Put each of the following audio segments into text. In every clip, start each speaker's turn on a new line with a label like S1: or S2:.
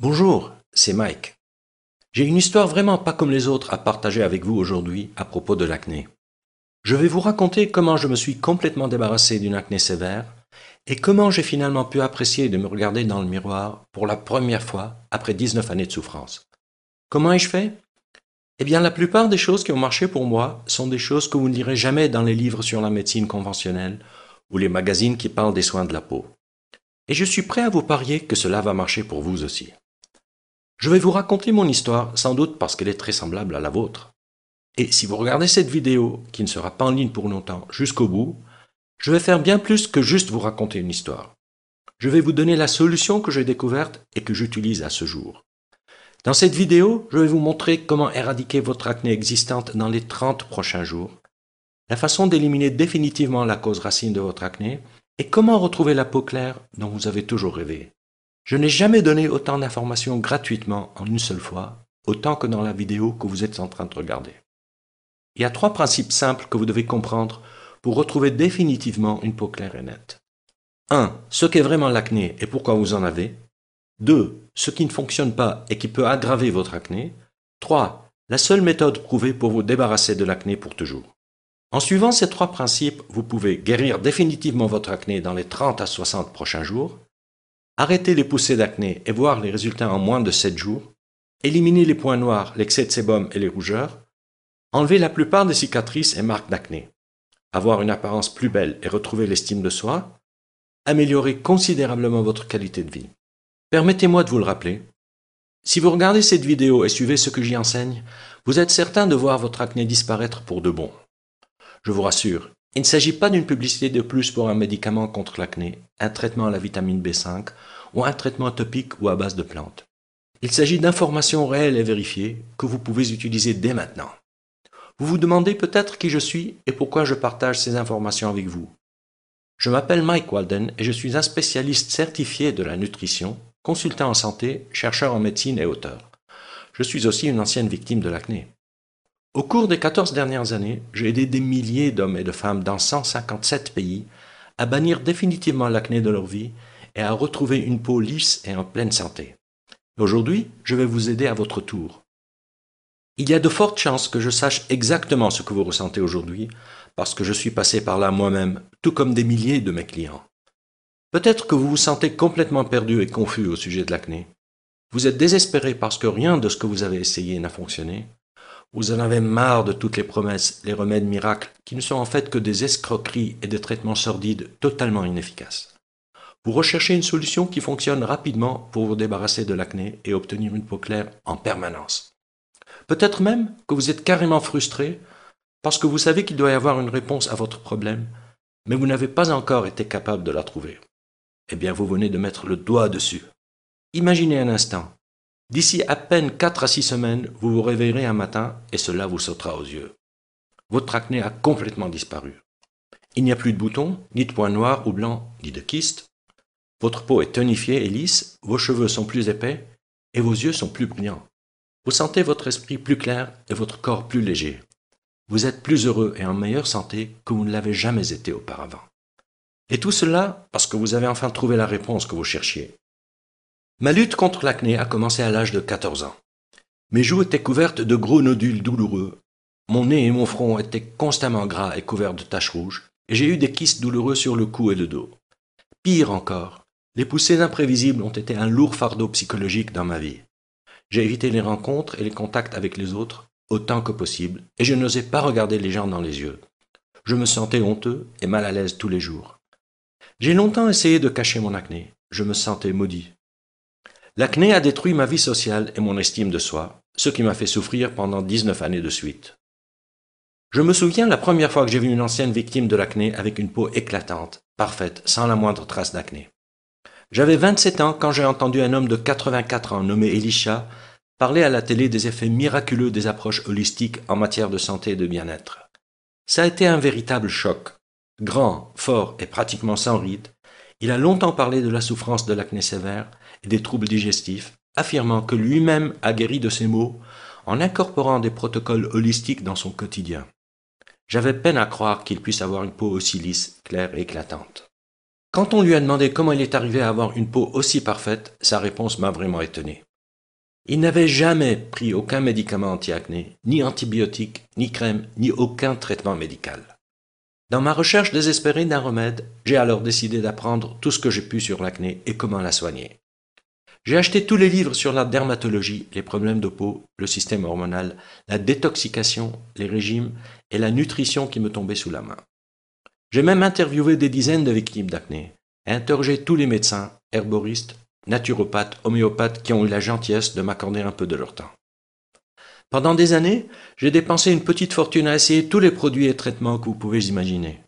S1: Bonjour, c'est Mike. J'ai une histoire vraiment pas comme les autres à partager avec vous aujourd'hui à propos de l'acné. Je vais vous raconter comment je me suis complètement débarrassé d'une acné sévère et comment j'ai finalement pu apprécier de me regarder dans le miroir pour la première fois après 19 années de souffrance. Comment ai-je fait? Eh bien, la plupart des choses qui ont marché pour moi sont des choses que vous ne lirez jamais dans les livres sur la médecine conventionnelle ou les magazines qui parlent des soins de la peau. Et je suis prêt à vous parier que cela va marcher pour vous aussi. Je vais vous raconter mon histoire, sans doute parce qu'elle est très semblable à la vôtre. Et si vous regardez cette vidéo, qui ne sera pas en ligne pour longtemps, jusqu'au bout, je vais faire bien plus que juste vous raconter une histoire. Je vais vous donner la solution que j'ai découverte et que j'utilise à ce jour. Dans cette vidéo, je vais vous montrer comment éradiquer votre acné existante dans les 30 prochains jours, la façon d'éliminer définitivement la cause racine de votre acné et comment retrouver la peau claire dont vous avez toujours rêvé. Je n'ai jamais donné autant d'informations gratuitement en une seule fois, autant que dans la vidéo que vous êtes en train de regarder. Il y a 3 principes simples que vous devez comprendre pour retrouver définitivement une peau claire et nette. 1. Ce qu'est vraiment l'acné et pourquoi vous en avez. 2. Ce qui ne fonctionne pas et qui peut aggraver votre acné. 3. La seule méthode prouvée pour vous débarrasser de l'acné pour toujours. En suivant ces 3 principes, vous pouvez guérir définitivement votre acné dans les 30 à 60 prochains jours, arrêter les poussées d'acné et voir les résultats en moins de 7 jours, éliminer les points noirs, l'excès de sébum et les rougeurs, enlever la plupart des cicatrices et marques d'acné, avoir une apparence plus belle et retrouver l'estime de soi, améliorer considérablement votre qualité de vie. Permettez-moi de vous le rappeler. Si vous regardez cette vidéo et suivez ce que j'y enseigne, vous êtes certain de voir votre acné disparaître pour de bon. Je vous rassure, il ne s'agit pas d'une publicité de plus pour un médicament contre l'acné, un traitement à la vitamine B5 ou un traitement topique ou à base de plantes. Il s'agit d'informations réelles et vérifiées que vous pouvez utiliser dès maintenant. Vous vous demandez peut-être qui je suis et pourquoi je partage ces informations avec vous. Je m'appelle Mike Walden et je suis un spécialiste certifié de la nutrition, consultant en santé, chercheur en médecine et auteur. Je suis aussi une ancienne victime de l'acné. Au cours des 14 dernières années, j'ai aidé des milliers d'hommes et de femmes dans 157 pays à bannir définitivement l'acné de leur vie et à retrouver une peau lisse et en pleine santé. Aujourd'hui, je vais vous aider à votre tour. Il y a de fortes chances que je sache exactement ce que vous ressentez aujourd'hui, parce que je suis passé par là moi-même, tout comme des milliers de mes clients. Peut-être que vous vous sentez complètement perdu et confus au sujet de l'acné. Vous êtes désespéré parce que rien de ce que vous avez essayé n'a fonctionné. Vous en avez marre de toutes les promesses, les remèdes miracles, qui ne sont en fait que des escroqueries et des traitements sordides totalement inefficaces. Vous recherchez une solution qui fonctionne rapidement pour vous débarrasser de l'acné et obtenir une peau claire en permanence. Peut-être même que vous êtes carrément frustré parce que vous savez qu'il doit y avoir une réponse à votre problème, mais vous n'avez pas encore été capable de la trouver. Eh bien, vous venez de mettre le doigt dessus. Imaginez un instant. D'ici à peine 4 à 6 semaines, vous vous réveillerez un matin et cela vous sautera aux yeux. Votre acné a complètement disparu. Il n'y a plus de boutons, ni de points noirs ou blancs, ni de kystes. Votre peau est tonifiée et lisse, vos cheveux sont plus épais et vos yeux sont plus brillants. Vous sentez votre esprit plus clair et votre corps plus léger. Vous êtes plus heureux et en meilleure santé que vous ne l'avez jamais été auparavant. Et tout cela parce que vous avez enfin trouvé la réponse que vous cherchiez. Ma lutte contre l'acné a commencé à l'âge de 14 ans. Mes joues étaient couvertes de gros nodules douloureux. Mon nez et mon front étaient constamment gras et couverts de taches rouges, et j'ai eu des kystes douloureux sur le cou et le dos. Pire encore, les poussées imprévisibles ont été un lourd fardeau psychologique dans ma vie. J'ai évité les rencontres et les contacts avec les autres autant que possible, et je n'osais pas regarder les gens dans les yeux. Je me sentais honteux et mal à l'aise tous les jours. J'ai longtemps essayé de cacher mon acné. Je me sentais maudit. L'acné a détruit ma vie sociale et mon estime de soi, ce qui m'a fait souffrir pendant 19 années de suite. Je me souviens la première fois que j'ai vu une ancienne victime de l'acné avec une peau éclatante, parfaite, sans la moindre trace d'acné. J'avais 27 ans quand j'ai entendu un homme de 84 ans nommé Elisha parler à la télé des effets miraculeux des approches holistiques en matière de santé et de bien-être. Ça a été un véritable choc. Grand, fort et pratiquement sans ride, il a longtemps parlé de la souffrance de l'acné sévère et des troubles digestifs, affirmant que lui-même a guéri de ces maux en incorporant des protocoles holistiques dans son quotidien. J'avais peine à croire qu'il puisse avoir une peau aussi lisse, claire et éclatante. Quand on lui a demandé comment il est arrivé à avoir une peau aussi parfaite, sa réponse m'a vraiment étonné. Il n'avait jamais pris aucun médicament anti-acné, ni antibiotique, ni crème, ni aucun traitement médical. Dans ma recherche désespérée d'un remède, j'ai alors décidé d'apprendre tout ce que j'ai pu sur l'acné et comment la soigner. J'ai acheté tous les livres sur la dermatologie, les problèmes de peau, le système hormonal, la détoxication, les régimes et la nutrition qui me tombaient sous la main. J'ai même interviewé des dizaines de victimes d'acné et interrogé tous les médecins, herboristes, naturopathes, homéopathes qui ont eu la gentillesse de m'accorder un peu de leur temps. Pendant des années, j'ai dépensé une petite fortune à essayer tous les produits et traitements que vous pouvez imaginer.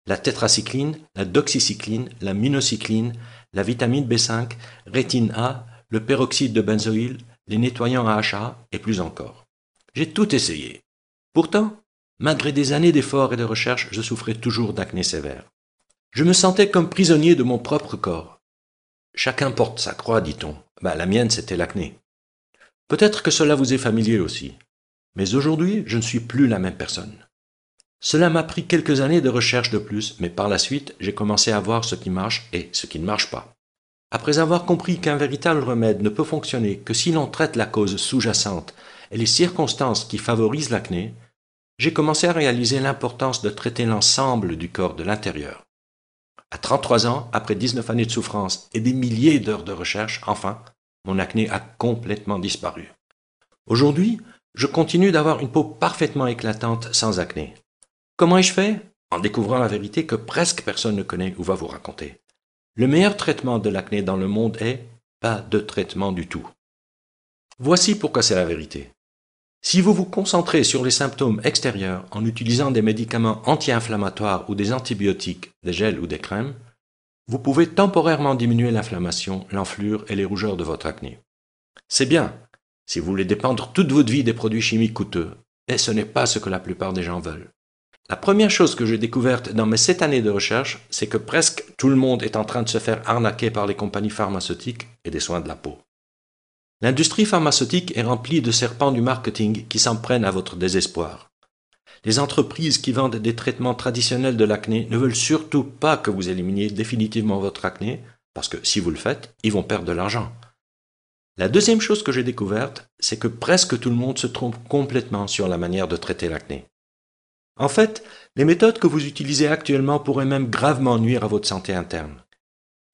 S1: La tétracycline, la doxycycline, la minocycline, la vitamine B5, rétine A, le peroxyde de benzoïle, les nettoyants AHA et plus encore. J'ai tout essayé. Pourtant, malgré des années d'efforts et de recherche, je souffrais toujours d'acné sévère. Je me sentais comme prisonnier de mon propre corps. Chacun porte sa croix, dit-on. La mienne, c'était l'acné. Peut-être que cela vous est familier aussi. Mais aujourd'hui, je ne suis plus la même personne. Cela m'a pris quelques années de recherche de plus, mais par la suite, j'ai commencé à voir ce qui marche et ce qui ne marche pas. Après avoir compris qu'un véritable remède ne peut fonctionner que si l'on traite la cause sous-jacente et les circonstances qui favorisent l'acné, j'ai commencé à réaliser l'importance de traiter l'ensemble du corps de l'intérieur. À 33 ans, après 19 années de souffrance et des milliers d'heures de recherche, enfin, mon acné a complètement disparu. Aujourd'hui, je continue d'avoir une peau parfaitement éclatante sans acné. Comment ai-je fait? En découvrant la vérité que presque personne ne connaît ou va vous raconter. Le meilleur traitement de l'acné dans le monde est pas de traitement du tout. Voici pourquoi c'est la vérité. Si vous vous concentrez sur les symptômes extérieurs en utilisant des médicaments anti-inflammatoires ou des antibiotiques, des gels ou des crèmes, vous pouvez temporairement diminuer l'inflammation, l'enflure et les rougeurs de votre acné. C'est bien, si vous voulez dépendre toute votre vie des produits chimiques coûteux, et ce n'est pas ce que la plupart des gens veulent. La première chose que j'ai découverte dans mes 7 années de recherche, c'est que presque tout le monde est en train de se faire arnaquer par les compagnies pharmaceutiques et des soins de la peau. L'industrie pharmaceutique est remplie de serpents du marketing qui s'en prennent à votre désespoir. Les entreprises qui vendent des traitements traditionnels de l'acné ne veulent surtout pas que vous éliminiez définitivement votre acné, parce que si vous le faites, ils vont perdre de l'argent. La deuxième chose que j'ai découverte, c'est que presque tout le monde se trompe complètement sur la manière de traiter l'acné. En fait, les méthodes que vous utilisez actuellement pourraient même gravement nuire à votre santé interne.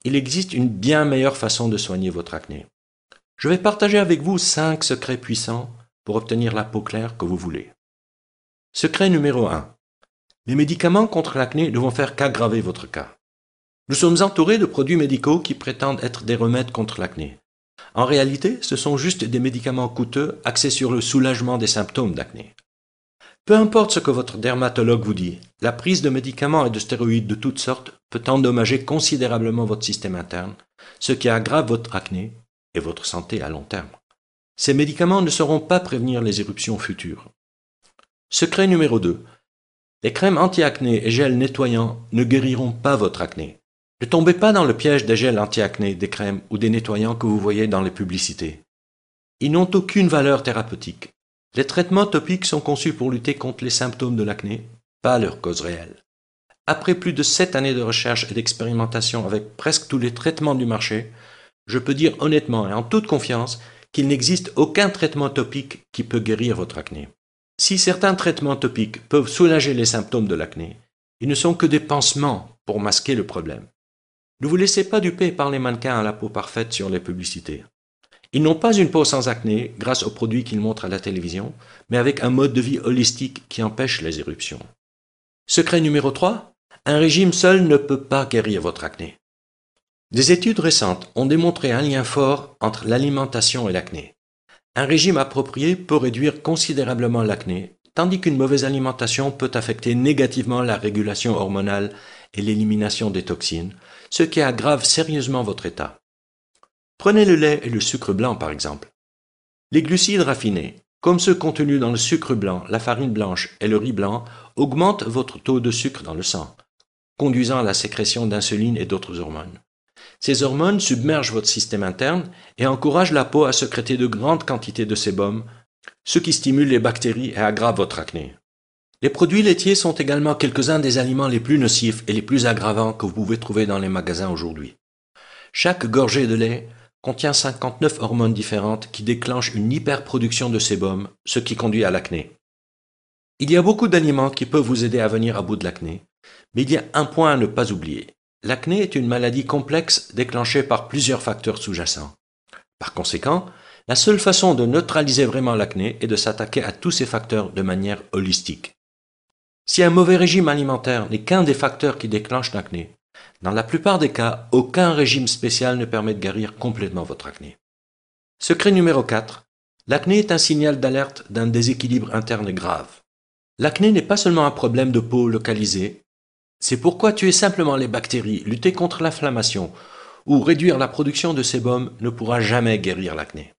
S1: Il existe une bien meilleure façon de soigner votre acné. Je vais partager avec vous 5 secrets puissants pour obtenir la peau claire que vous voulez. Secret numéro 1. Les médicaments contre l'acné ne vont faire qu'aggraver votre cas. Nous sommes entourés de produits médicaux qui prétendent être des remèdes contre l'acné. En réalité, ce sont juste des médicaments coûteux axés sur le soulagement des symptômes d'acné. Peu importe ce que votre dermatologue vous dit, la prise de médicaments et de stéroïdes de toutes sortes peut endommager considérablement votre système interne, ce qui aggrave votre acné et votre santé à long terme. Ces médicaments ne sauront pas prévenir les éruptions futures. Secret numéro 2. Les crèmes anti-acné et gels nettoyants ne guériront pas votre acné. Ne tombez pas dans le piège des gels anti-acné, des crèmes ou des nettoyants que vous voyez dans les publicités. Ils n'ont aucune valeur thérapeutique. Les traitements topiques sont conçus pour lutter contre les symptômes de l'acné, pas leur cause réelle. Après plus de 7 années de recherche et d'expérimentation avec presque tous les traitements du marché, je peux dire honnêtement et en toute confiance qu'il n'existe aucun traitement topique qui peut guérir votre acné. Si certains traitements topiques peuvent soulager les symptômes de l'acné, ils ne sont que des pansements pour masquer le problème. Ne vous laissez pas duper par les mannequins à la peau parfaite sur les publicités. Ils n'ont pas une peau sans acné grâce aux produits qu'ils montrent à la télévision, mais avec un mode de vie holistique qui empêche les éruptions. Secret numéro 3. Un régime seul ne peut pas guérir votre acné. Des études récentes ont démontré un lien fort entre l'alimentation et l'acné. Un régime approprié peut réduire considérablement l'acné, tandis qu'une mauvaise alimentation peut affecter négativement la régulation hormonale et l'élimination des toxines, ce qui aggrave sérieusement votre état. Prenez le lait et le sucre blanc par exemple. Les glucides raffinés, comme ceux contenus dans le sucre blanc, la farine blanche et le riz blanc, augmentent votre taux de sucre dans le sang, conduisant à la sécrétion d'insuline et d'autres hormones. Ces hormones submergent votre système interne et encouragent la peau à sécréter de grandes quantités de sébum, ce qui stimule les bactéries et aggrave votre acné. Les produits laitiers sont également quelques-uns des aliments les plus nocifs et les plus aggravants que vous pouvez trouver dans les magasins aujourd'hui. Chaque gorgée de lait contient 59 hormones différentes qui déclenchent une hyperproduction de sébum, ce qui conduit à l'acné. Il y a beaucoup d'aliments qui peuvent vous aider à venir à bout de l'acné, mais il y a un point à ne pas oublier. L'acné est une maladie complexe déclenchée par plusieurs facteurs sous-jacents. Par conséquent, la seule façon de neutraliser vraiment l'acné est de s'attaquer à tous ces facteurs de manière holistique. Si un mauvais régime alimentaire n'est qu'un des facteurs qui déclenchent l'acné, dans la plupart des cas, aucun régime spécial ne permet de guérir complètement votre acné. Secret numéro 4. L'acné est un signal d'alerte d'un déséquilibre interne grave. L'acné n'est pas seulement un problème de peau localisé, c'est pourquoi tuer simplement les bactéries, lutter contre l'inflammation ou réduire la production de sébum ne pourra jamais guérir l'acné.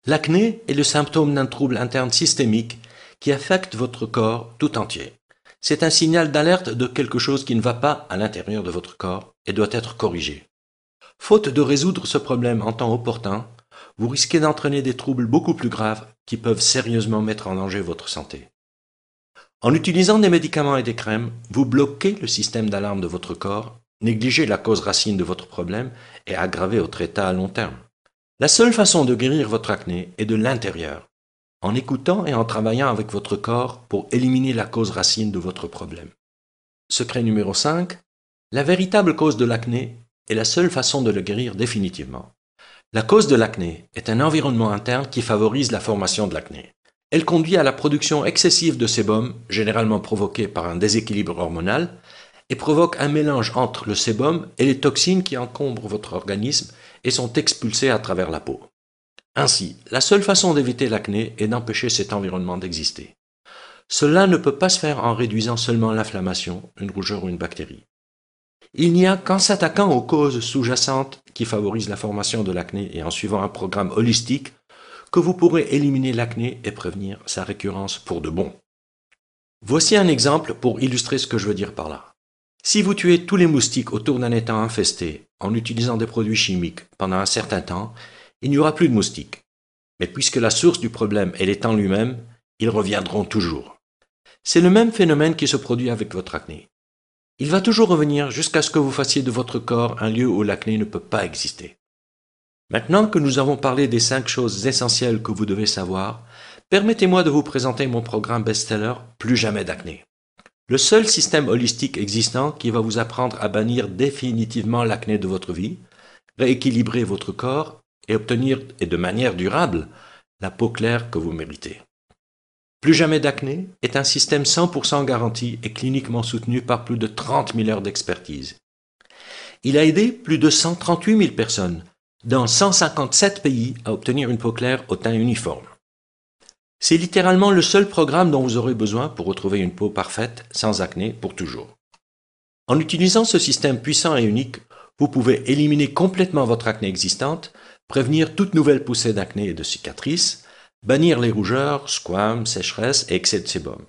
S1: L'acné est le symptôme d'un trouble interne systémique qui affecte votre corps tout entier. C'est un signal d'alerte de quelque chose qui ne va pas à l'intérieur de votre corps et doit être corrigé. Faute de résoudre ce problème en temps opportun, vous risquez d'entraîner des troubles beaucoup plus graves qui peuvent sérieusement mettre en danger votre santé. En utilisant des médicaments et des crèmes, vous bloquez le système d'alarme de votre corps, négligez la cause racine de votre problème et aggravez votre état à long terme. La seule façon de guérir votre acné est de l'intérieur, en écoutant et en travaillant avec votre corps pour éliminer la cause racine de votre problème. Secret numéro 5. La véritable cause de l'acné est la seule façon de le guérir définitivement. La cause de l'acné est un environnement interne qui favorise la formation de l'acné. Elle conduit à la production excessive de sébum, généralement provoquée par un déséquilibre hormonal, et provoque un mélange entre le sébum et les toxines qui encombrent votre organisme et sont expulsées à travers la peau. Ainsi, la seule façon d'éviter l'acné est d'empêcher cet environnement d'exister. Cela ne peut pas se faire en réduisant seulement l'inflammation, une rougeur ou une bactérie. Il n'y a qu'en s'attaquant aux causes sous-jacentes qui favorisent la formation de l'acné et en suivant un programme holistique que vous pourrez éliminer l'acné et prévenir sa récurrence pour de bon. Voici un exemple pour illustrer ce que je veux dire par là. Si vous tuez tous les moustiques autour d'un étang infesté en utilisant des produits chimiques pendant un certain temps, il n'y aura plus de moustiques. Mais puisque la source du problème est l'étang lui-même, ils reviendront toujours. C'est le même phénomène qui se produit avec votre acné. Il va toujours revenir jusqu'à ce que vous fassiez de votre corps un lieu où l'acné ne peut pas exister. Maintenant que nous avons parlé des 5 choses essentielles que vous devez savoir, permettez-moi de vous présenter mon programme best-seller Plus jamais d'acné. Le seul système holistique existant qui va vous apprendre à bannir définitivement l'acné de votre vie, rééquilibrer votre corps et obtenir, et de manière durable, la peau claire que vous méritez. Plus jamais d'acné est un système 100% garanti et cliniquement soutenu par plus de 30 000 heures d'expertise. Il a aidé plus de 138 000 personnes dans 157 pays à obtenir une peau claire au teint uniforme. C'est littéralement le seul programme dont vous aurez besoin pour retrouver une peau parfaite, sans acné, pour toujours. En utilisant ce système puissant et unique, vous pouvez éliminer complètement votre acné existante, prévenir toute nouvelle poussée d'acné et de cicatrices, bannir les rougeurs, squames, sécheresses et excès de sébum.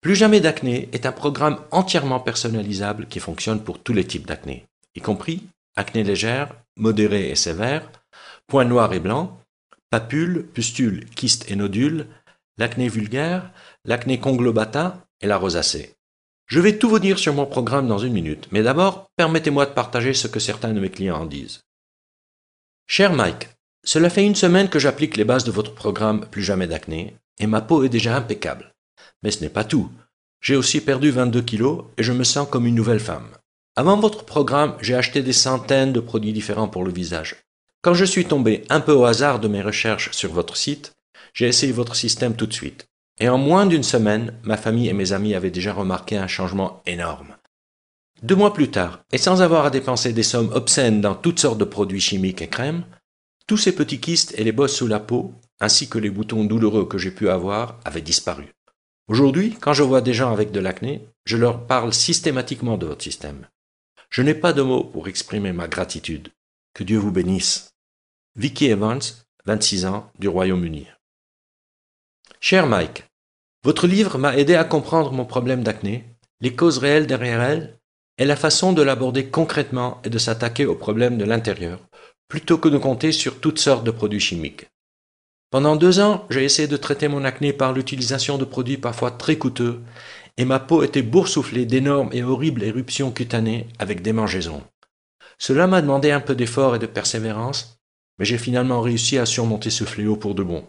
S1: Plus jamais d'acné est un programme entièrement personnalisable qui fonctionne pour tous les types d'acné, y compris acné légère, modérée et sévère, points noirs et blancs, papules, pustules, kystes et nodules, l'acné vulgaire, l'acné conglobata et la rosacée. Je vais tout vous dire sur mon programme dans une minute, mais d'abord, permettez-moi de partager ce que certains de mes clients en disent. Cher Mike, cela fait 1 semaine que j'applique les bases de votre programme Plus jamais d'acné, et ma peau est déjà impeccable. Mais ce n'est pas tout. J'ai aussi perdu 22 kilos et je me sens comme une nouvelle femme. Avant votre programme, j'ai acheté des centaines de produits différents pour le visage. Quand je suis tombé un peu au hasard de mes recherches sur votre site, j'ai essayé votre système tout de suite. Et en moins d'1 semaine, ma famille et mes amis avaient déjà remarqué un changement énorme. 2 mois plus tard, et sans avoir à dépenser des sommes obscènes dans toutes sortes de produits chimiques et crèmes, tous ces petits kystes et les bosses sous la peau, ainsi que les boutons douloureux que j'ai pu avoir, avaient disparu. Aujourd'hui, quand je vois des gens avec de l'acné, je leur parle systématiquement de votre système. Je n'ai pas de mots pour exprimer ma gratitude. Que Dieu vous bénisse. Vicky Evans, 26 ans, du Royaume-Uni. Cher Mike, votre livre m'a aidé à comprendre mon problème d'acné, les causes réelles derrière elle, et la façon de l'aborder concrètement et de s'attaquer aux problèmes de l'intérieur, plutôt que de compter sur toutes sortes de produits chimiques. Pendant 2 ans, j'ai essayé de traiter mon acné par l'utilisation de produits parfois très coûteux, et ma peau était boursouflée d'énormes et horribles éruptions cutanées avec démangeaisons. Cela m'a demandé un peu d'effort et de persévérance, mais j'ai finalement réussi à surmonter ce fléau pour de bon.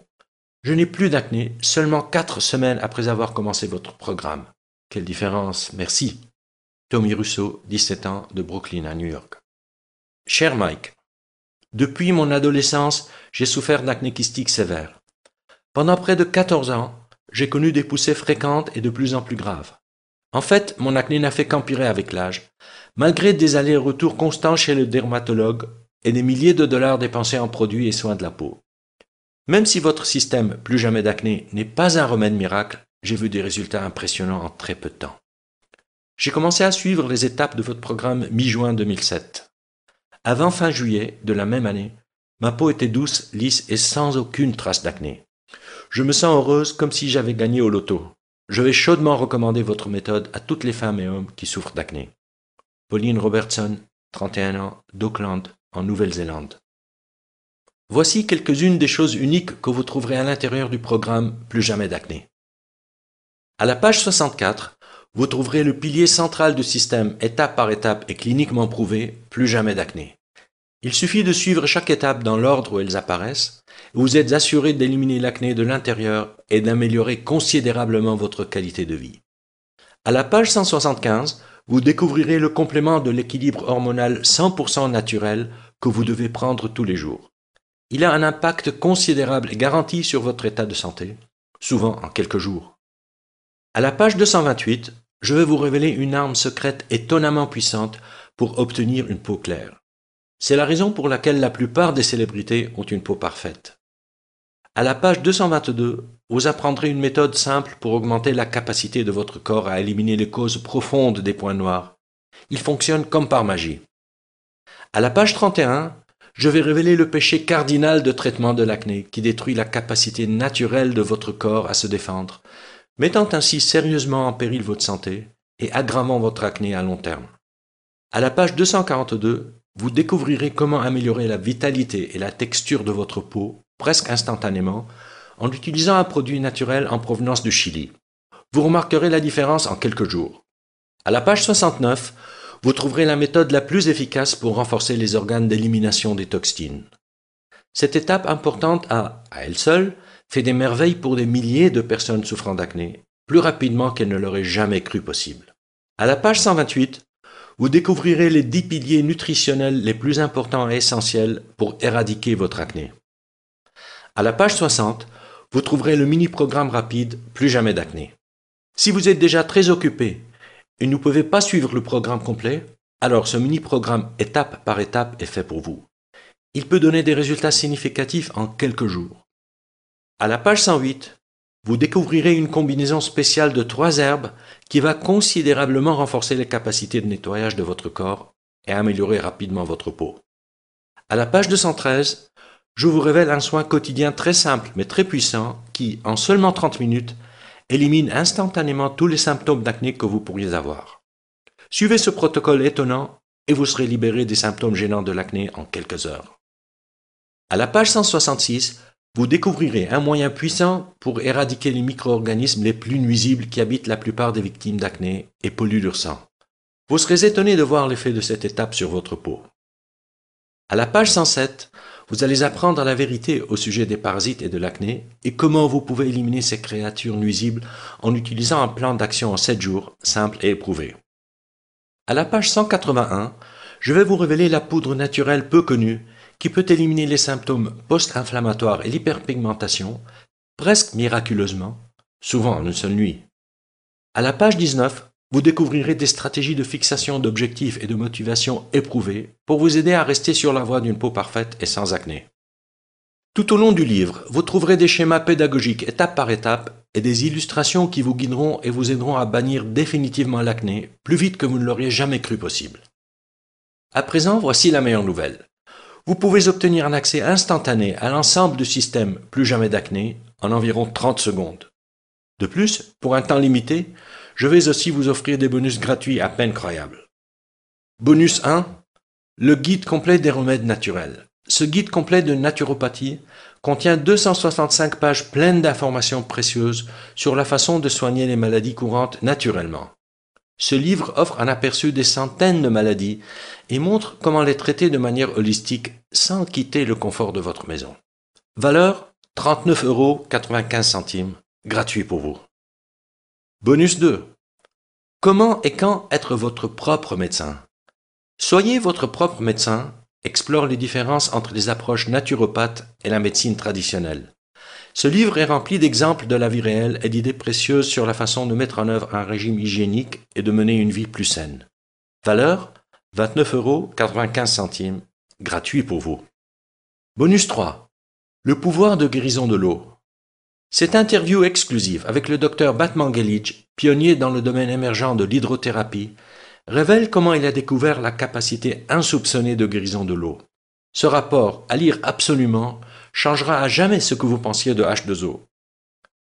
S1: Je n'ai plus d'acné seulement 4 semaines après avoir commencé votre programme. Quelle différence, merci. Tommy Russo, 17 ans, de Brooklyn à New York. Cher Mike, depuis mon adolescence, j'ai souffert d'acné kystique sévère. Pendant près de 14 ans, j'ai connu des poussées fréquentes et de plus en plus graves. En fait, mon acné n'a fait qu'empirer avec l'âge, malgré des allers-retours constants chez le dermatologue et des milliers de dollars dépensés en produits et soins de la peau. Même si votre système Plus jamais d'acné n'est pas un remède miracle, j'ai vu des résultats impressionnants en très peu de temps. J'ai commencé à suivre les étapes de votre programme mi-juin 2007. Avant fin juillet de la même année, ma peau était douce, lisse et sans aucune trace d'acné. Je me sens heureuse comme si j'avais gagné au loto. Je vais chaudement recommander votre méthode à toutes les femmes et hommes qui souffrent d'acné. Pauline Robertson, 31 ans, d'Auckland, en Nouvelle-Zélande. Voici quelques-unes des choses uniques que vous trouverez à l'intérieur du programme Plus jamais d'acné. À la page 64, vous trouverez le pilier central du système étape par étape et cliniquement prouvé Plus jamais d'acné. Il suffit de suivre chaque étape dans l'ordre où elles apparaissent, et vous êtes assuré d'éliminer l'acné de l'intérieur et d'améliorer considérablement votre qualité de vie. À la page 175, vous découvrirez le complément de l'équilibre hormonal 100% naturel que vous devez prendre tous les jours. Il a un impact considérable et garanti sur votre état de santé, souvent en quelques jours. À la page 228, je vais vous révéler une arme secrète étonnamment puissante pour obtenir une peau claire. C'est la raison pour laquelle la plupart des célébrités ont une peau parfaite. À la page 222, vous apprendrez une méthode simple pour augmenter la capacité de votre corps à éliminer les causes profondes des points noirs. Il fonctionne comme par magie. À la page 31, je vais révéler le péché cardinal de traitement de l'acné qui détruit la capacité naturelle de votre corps à se défendre, mettant ainsi sérieusement en péril votre santé et aggravant votre acné à long terme. À la page 242, vous découvrirez comment améliorer la vitalité et la texture de votre peau presque instantanément en utilisant un produit naturel en provenance du Chili. Vous remarquerez la différence en quelques jours. À la page 69, vous trouverez la méthode la plus efficace pour renforcer les organes d'élimination des toxines. Cette étape importante a, à elle seule, fait des merveilles pour des milliers de personnes souffrant d'acné, plus rapidement qu'elles ne l'auraient jamais cru possible. À la page 128, vous découvrirez les 10 piliers nutritionnels les plus importants et essentiels pour éradiquer votre acné. À la page 60, vous trouverez le mini-programme rapide Plus jamais d'acné. Si vous êtes déjà très occupé et ne pouvez pas suivre le programme complet, alors ce mini-programme étape par étape est fait pour vous. Il peut donner des résultats significatifs en quelques jours. À la page 108, vous découvrirez une combinaison spéciale de 3 herbes qui va considérablement renforcer les capacités de nettoyage de votre corps et améliorer rapidement votre peau. À la page 213, je vous révèle un soin quotidien très simple mais très puissant qui, en seulement 30 minutes, élimine instantanément tous les symptômes d'acné que vous pourriez avoir. Suivez ce protocole étonnant et vous serez libéré des symptômes gênants de l'acné en quelques heures. À la page 166, vous découvrirez un moyen puissant pour éradiquer les micro-organismes les plus nuisibles qui habitent la plupart des victimes d'acné et polluent leur sang. Vous serez étonné de voir l'effet de cette étape sur votre peau. À la page 107, vous allez apprendre la vérité au sujet des parasites et de l'acné et comment vous pouvez éliminer ces créatures nuisibles en utilisant un plan d'action en 7 jours, simple et éprouvé. À la page 181, je vais vous révéler la poudre naturelle peu connue qui peut éliminer les symptômes post-inflammatoires et l'hyperpigmentation, presque miraculeusement, souvent en une seule nuit. À la page 19, vous découvrirez des stratégies de fixation d'objectifs et de motivation éprouvées pour vous aider à rester sur la voie d'une peau parfaite et sans acné. Tout au long du livre, vous trouverez des schémas pédagogiques étape par étape et des illustrations qui vous guideront et vous aideront à bannir définitivement l'acné plus vite que vous ne l'auriez jamais cru possible. À présent, voici la meilleure nouvelle. Vous pouvez obtenir un accès instantané à l'ensemble du système Plus jamais d'acné en environ 30 secondes. De plus, pour un temps limité, je vais aussi vous offrir des bonus gratuits à peine croyables. Bonus 1. Le guide complet des remèdes naturels. Ce guide complet de naturopathie contient 265 pages pleines d'informations précieuses sur la façon de soigner les maladies courantes naturellement. Ce livre offre un aperçu des centaines de maladies et montre comment les traiter de manière holistique sans quitter le confort de votre maison. Valeur 39,95 €, gratuit pour vous. Bonus 2. Comment et quand être votre propre médecin? Soyez votre propre médecin, explore les différences entre les approches naturopathes et la médecine traditionnelle. Ce livre est rempli d'exemples de la vie réelle et d'idées précieuses sur la façon de mettre en œuvre un régime hygiénique et de mener une vie plus saine. Valeur 29,95 €, gratuit pour vous. Bonus 3. Le pouvoir de guérison de l'eau. Cette interview exclusive avec le Dr Batman Gelic, pionnier dans le domaine émergent de l'hydrothérapie, révèle comment il a découvert la capacité insoupçonnée de guérison de l'eau. Ce rapport, à lire absolument, changera à jamais ce que vous pensiez de H2O.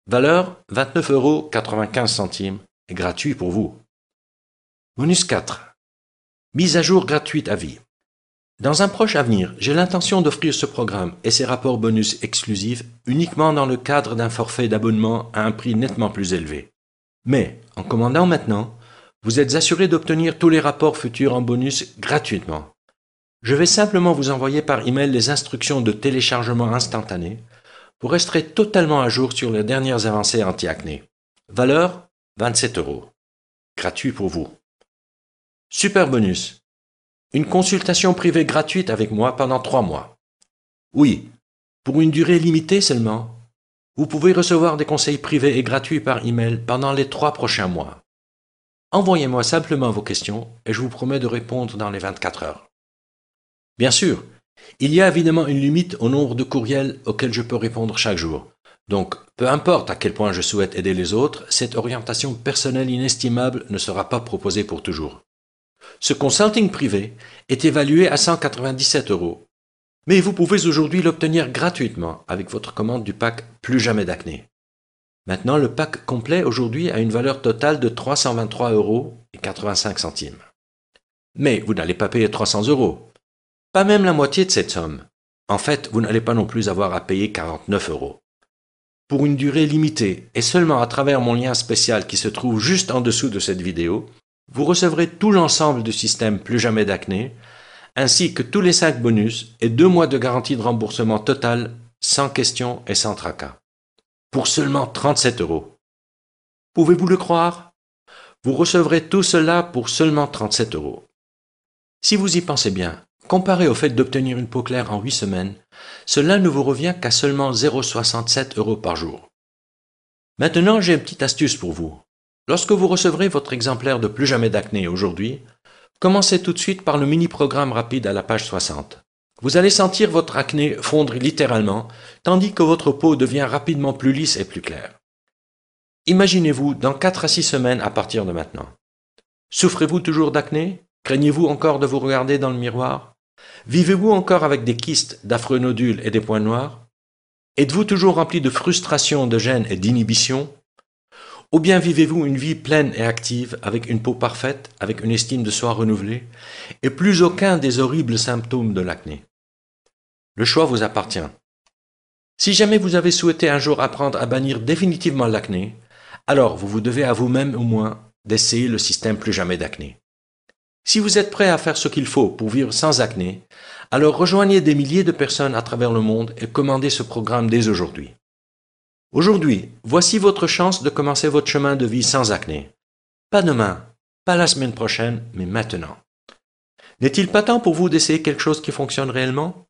S1: Valeur 29,95 € et gratuit pour vous. Bonus 4. Mise à jour gratuite à vie. Dans un proche avenir, j'ai l'intention d'offrir ce programme et ses rapports bonus exclusifs uniquement dans le cadre d'un forfait d'abonnement à un prix nettement plus élevé. Mais, en commandant maintenant, vous êtes assuré d'obtenir tous les rapports futurs en bonus gratuitement. Je vais simplement vous envoyer par email les instructions de téléchargement instantané pour rester totalement à jour sur les dernières avancées anti-acné. Valeur 27 €. Gratuit pour vous. Super bonus. Une consultation privée gratuite avec moi pendant 3 mois. Oui, pour une durée limitée seulement. Vous pouvez recevoir des conseils privés et gratuits par email pendant les 3 prochains mois. Envoyez-moi simplement vos questions et je vous promets de répondre dans les 24 heures. Bien sûr, il y a évidemment une limite au nombre de courriels auxquels je peux répondre chaque jour. Donc, peu importe à quel point je souhaite aider les autres, cette orientation personnelle inestimable ne sera pas proposée pour toujours. Ce consulting privé est évalué à 197 €. Mais vous pouvez aujourd'hui l'obtenir gratuitement avec votre commande du pack Plus jamais d'acné. Maintenant, le pack complet aujourd'hui a une valeur totale de 323,85 €. Mais vous n'allez pas payer 300 €. Pas même la moitié de cette somme. En fait, vous n'allez pas non plus avoir à payer 49 €. Pour une durée limitée et seulement à travers mon lien spécial qui se trouve juste en dessous de cette vidéo, vous recevrez tout l'ensemble du système Plus jamais d'acné, ainsi que tous les 5 bonus et 2 mois de garantie de remboursement total, sans questions et sans tracas. Pour seulement 37 €. Pouvez-vous le croire? Vous recevrez tout cela pour seulement 37 €. Si vous y pensez bien, comparé au fait d'obtenir une peau claire en 8 semaines, cela ne vous revient qu'à seulement 0,67 € par jour. Maintenant, j'ai une petite astuce pour vous. Lorsque vous recevrez votre exemplaire de Plus jamais d'acné aujourd'hui, commencez tout de suite par le mini-programme rapide à la page 60. Vous allez sentir votre acné fondre littéralement, tandis que votre peau devient rapidement plus lisse et plus claire. Imaginez-vous dans 4 à 6 semaines à partir de maintenant. Souffrez-vous toujours d'acné? Craignez-vous encore de vous regarder dans le miroir? Vivez-vous encore avec des kystes, d'affreux nodules et des points noirs? Êtes-vous toujours rempli de frustration, de gêne et d'inhibition? Ou bien vivez-vous une vie pleine et active, avec une peau parfaite, avec une estime de soi renouvelée, et plus aucun des horribles symptômes de l'acné? Le choix vous appartient. Si jamais vous avez souhaité un jour apprendre à bannir définitivement l'acné, alors vous vous devez à vous-même au moins d'essayer le système Plus jamais d'acné. Si vous êtes prêt à faire ce qu'il faut pour vivre sans acné, alors rejoignez des milliers de personnes à travers le monde et commandez ce programme dès aujourd'hui. Aujourd'hui, voici votre chance de commencer votre chemin de vie sans acné. Pas demain, pas la semaine prochaine, mais maintenant. N'est-il pas temps pour vous d'essayer quelque chose qui fonctionne réellement?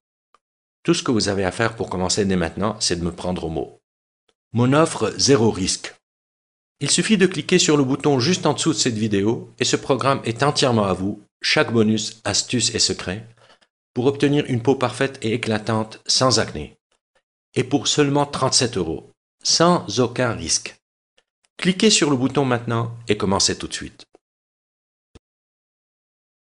S1: Tout ce que vous avez à faire pour commencer dès maintenant, c'est de me prendre au mot. Mon offre 0 risque. Il suffit de cliquer sur le bouton juste en dessous de cette vidéo et ce programme est entièrement à vous, chaque bonus, astuce et secret, pour obtenir une peau parfaite et éclatante sans acné. Et pour seulement 37 €, sans aucun risque. Cliquez sur le bouton maintenant et commencez tout de suite.